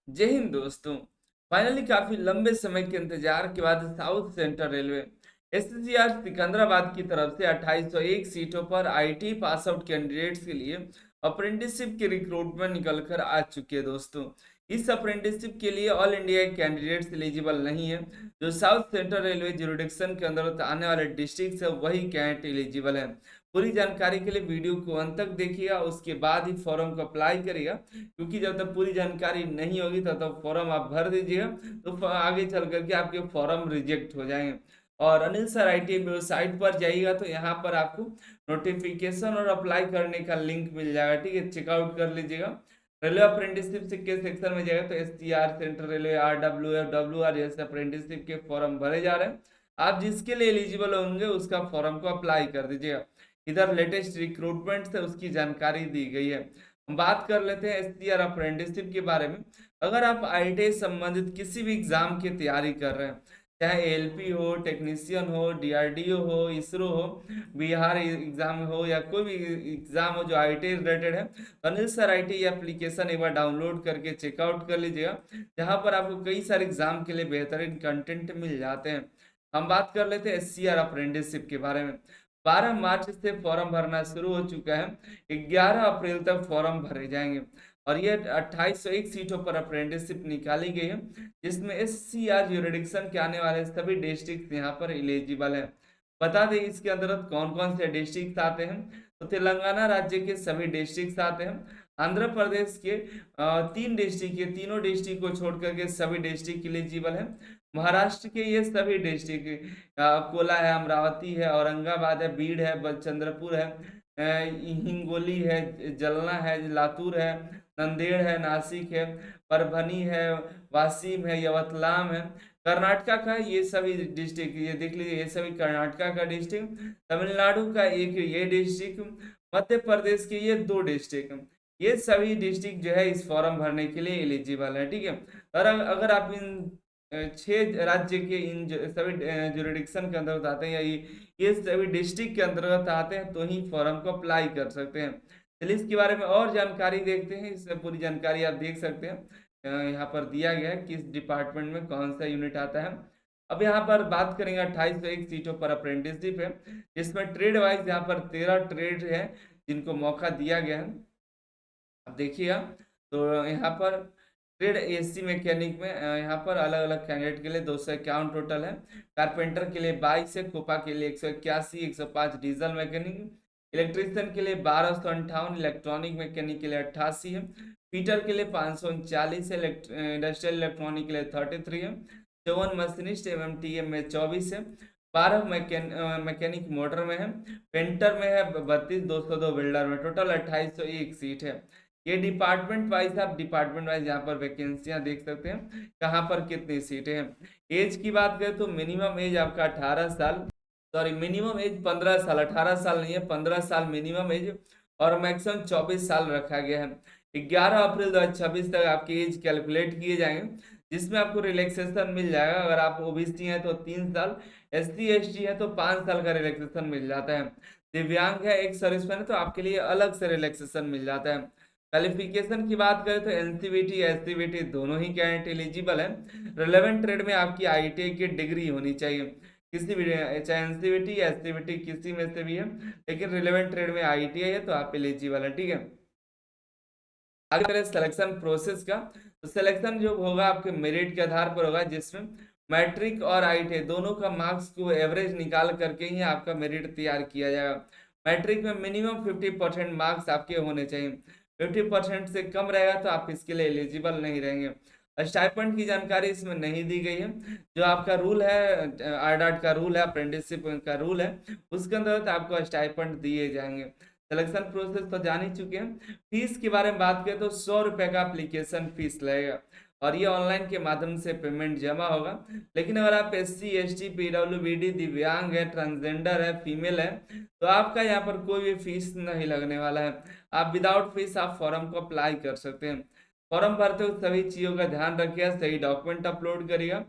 जय हिंद दोस्तों। फाइनली काफी लंबे समय के इंतजार के बाद south central railway SCR Secunderabad की तरफ से 2801 सीटों पर आईटी पास आउट कैंडिडेट्स के लिए अप्रेंटिसशिप की रिक्रूटमेंट निकल कर आ चुकी है दोस्तों। इस अप्रेंटिसशिप के लिए ऑल इंडिया कैंडिडेट्स एलिजिबल नहीं है। जो साउथ सेंट्रल रेलवे जुरिडिक्शन के अंदर आने वाले डिस्ट्रिक्ट है वही कैंडिडेट एलिजिबल है। पूरी जानकारी के लिए वीडियो को अंत तक देखिएगा, उसके बाद ही फॉर्म को अप्लाई करिएगा, क्योंकि जब तक पूरी जानकारी नहीं होगी तब तक फॉर्म आप भर दीजिएगा तो आगे चल करके आपके फॉर्म रिजेक्ट हो जाएंगे। और अनिल सर आईटी वेबसाइट पर जाइएगा तो यहाँ पर आपको नोटिफिकेशन और अप्लाई करने का लिंक मिल जाएगा, ठीक है, चेकआउट कर लीजिएगा। रेलवे अप्रेंटिसशिप के सेक्शन में जाएगा तो STR central railway RWF WR जैसे अप्रेंटिसशिप के फॉर्म भरे जा रहे हैं। आप जिसके लिए एलिजिबल होंगे उसका फॉर्म को अप्लाई कर दीजिएगा। इधर लेटेस्ट रिक्रूटमेंट से उसकी जानकारी दी गई है। हम बात कर लेते हैं एसटीआर अप्रेंटिसशिप के बारे में। अगर आप आईटीआई संबंधित किसी भी एग्जाम की तैयारी कर रहे हैं, चाहे एलपी हो, टेक्नीशियन हो, डीआरडीओ हो, इसरो हो, बिहार एग्जाम हो या कोई भी एग्जाम हो जो आईटी रिलेटेड है, तो अनिल सर आईटी एप्लीकेशन एक बार डाउनलोड करके चेकआउट कर लीजिएगा, जहां पर आपको कई सारे एग्जाम के लिए बेहतरीन कंटेंट मिल जाते हैं। हम बात कर लेते हैं एससीआर अप्रेंटिसशिप के बारे में। 12 मार्च से फॉर्म भरना शुरू हो चुका है, 11 अप्रैल तक फॉर्म भरे जाएंगे। और ये 2801 सीटों पर अप्रेंटिसशिप निकाली गई है, जिसमें एससीआर जुरिडिक्शन के आने वाले सभी डिस्ट्रिक्ट यहाँ पर एलिजिबल है। बता दें इसके अंतर्गत कौन कौन से डिस्ट्रिक्ट आते हैं, तो तेलंगाना राज्य के सभी डिस्ट्रिक्ट आते हैं। आंध्र प्रदेश के 3 डिस्ट्रिक्ट के तीनों डिस्ट्रिक्ट को छोड़ करके सभी डिस्ट्रिक्ट एलिजिबल है। महाराष्ट्र के ये सभी डिस्ट्रिक्ट अकोला है, अमरावती है, औरंगाबाद है, बीड़ है, चंद्रपुर है, हिंगोली है, जलना है, लातूर है, नंदेड़ है, नासिक है, परभनी है, वासिम है, यवतलाम है। कर्नाटका का ये सभी डिस्ट्रिक्ट, ये देख लीजिए, ये सभी कर्नाटका का डिस्ट्रिक्ट। तमिलनाडु का एक ये डिस्ट्रिक्ट। मध्य प्रदेश के ये 2 डिस्ट्रिक्ट। ये सभी डिस्ट्रिक्ट जो है इस फॉर्म भरने के लिए एलिजिबल है, ठीक है। और अगर आप इन 6 राज्य के इन सभी जुरिडिक्शन के अंतर्गत आते हैं या ये सभी डिस्ट्रिक्ट के अंतर्गत आते हैं तो ही फॉर्म को अप्लाई कर सकते हैं। चलिए इसके बारे में और जानकारी देखते हैं। इसमें पूरी जानकारी आप देख सकते हैं, यहाँ पर दिया गया है किस डिपार्टमेंट में कौन सा यूनिट आता है। अब यहाँ पर बात करेंगे 2801 सीटों पर अप्रेंटिसशिप है, जिसमें ट्रेड वाइज यहाँ पर 13 ट्रेड है जिनको मौका दिया गया है। अब देखिएगा, तो यहाँ पर ट्रेड एसी मैकेनिक में यहाँ पर अलग अलग कैंडिडेट के लिए 251 टोटल है। कारपेंटर के लिए 22 है, कोपा के लिए 181, 105 डीजल मैकेनिक, इलेक्ट्रीशियन के लिए 1258, इलेक्ट्रॉनिक मैकेनिक के लिए 88 है, फीटर के लिए 539 है, इंडस्ट्रियल इलेक्ट्रॉनिक के लिए 33 है, 54 मशीनिस्ट एमएमटीएम में 24 है, 12 मैकेनिक मोटर में है, पेंटर में है 32, 202 बिल्डर में, टोटल 2801 सीट है। ये डिपार्टमेंट वाइज, आप डिपार्टमेंट वाइज यहाँ पर वैकेंसियां देख सकते हैं कहाँ पर कितनी सीटें हैं। एज की बात करें तो मिनिमम एज आपका 18 साल, सॉरी मिनिमम एज 15 साल, 18 साल नहीं है, 15 साल मिनिमम एज, और मैक्सिमम 24 साल रखा गया है। 11 अप्रैल 2026 तक आपकी एज कैलकुलेट किए जाएंगे, जिसमें आपको रिलैक्सेशन मिल जाएगा। अगर आप ओबीसी हैं तो 3 साल, SC ST है तो 5 साल का रिलैक्सेशन मिल जाता है। दिव्यांग है, एक सर्विसमैन है तो आपके लिए अलग से रिलैक्सेशन मिल जाता है। क्वालिफिकेशन की बात करें तो एनसीवीटी एससीवीटी दोनों ही कैंडिडेट एलिजिबल है। रिलेवेंट ट्रेड में आपकी आईटीआई की डिग्री होनी चाहिए, किसी भी, चाहे एनसीवीटी या एससीवीटी किसी में से भी है, लेकिन रिलेवेंट ट्रेड में आईटीआई है तो आप एलिजिबल है, ठीक है। आगे करें सिलेक्शन प्रोसेस का, तो सिलेक्शन जो होगा आपके मेरिट के आधार पर होगा, जिसमें मैट्रिक और आईटीआई दोनों का मार्क्स को एवरेज निकाल करके ही आपका मेरिट तैयार किया जाएगा। मैट्रिक में मिनिमम 50% मार्क्स आपके होने चाहिए, 50% से कम रहेगा तो आप इसके लिए एलिजिबल नहीं रहेंगे। स्टाइपेंड की जानकारी इसमें नहीं दी गई है। जो आपका रूल है, आरडाट का रूल है, अप्रेंटिसशिप का रूल है, उसके अंतर्गत आपको स्टाइपेंड दिए जाएंगे। सिलेक्शन प्रोसेस तो जान ही चुके हैं। फीस के बारे में बात करें तो 100 रुपये का एप्लीकेशन फीस लगेगा, और ये ऑनलाइन के माध्यम से पेमेंट जमा होगा। लेकिन अगर आप SC ST PWBD दिव्यांग है, ट्रांसजेंडर है, फीमेल है, तो आपका यहाँ पर कोई भी फीस नहीं लगने वाला है। आप विदाउट फीस आप फॉर्म को अप्लाई कर सकते हैं। फॉर्म भरते हुए सभी चीज़ों का ध्यान रखिएगा, सही डॉक्यूमेंट अपलोड करिएगा,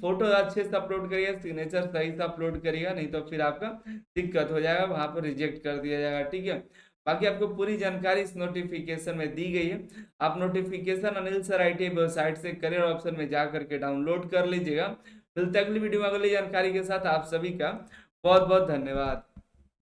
फोटो अच्छे से अपलोड करिएगा, सिग्नेचर सही से अपलोड करिएगा, नहीं तो फिर आपका दिक्कत हो जाएगा, वहां पर रिजेक्ट कर दिया जाएगा, ठीक है। बाकी आपको पूरी जानकारी इस नोटिफिकेशन में दी गई है। आप notification Anil sir ITI website से करियर ऑप्शन में जा करके डाउनलोड कर लीजिएगा। मिलते हैं अगली वीडियो में अगली जानकारी के साथ। आप सभी का बहुत बहुत धन्यवाद।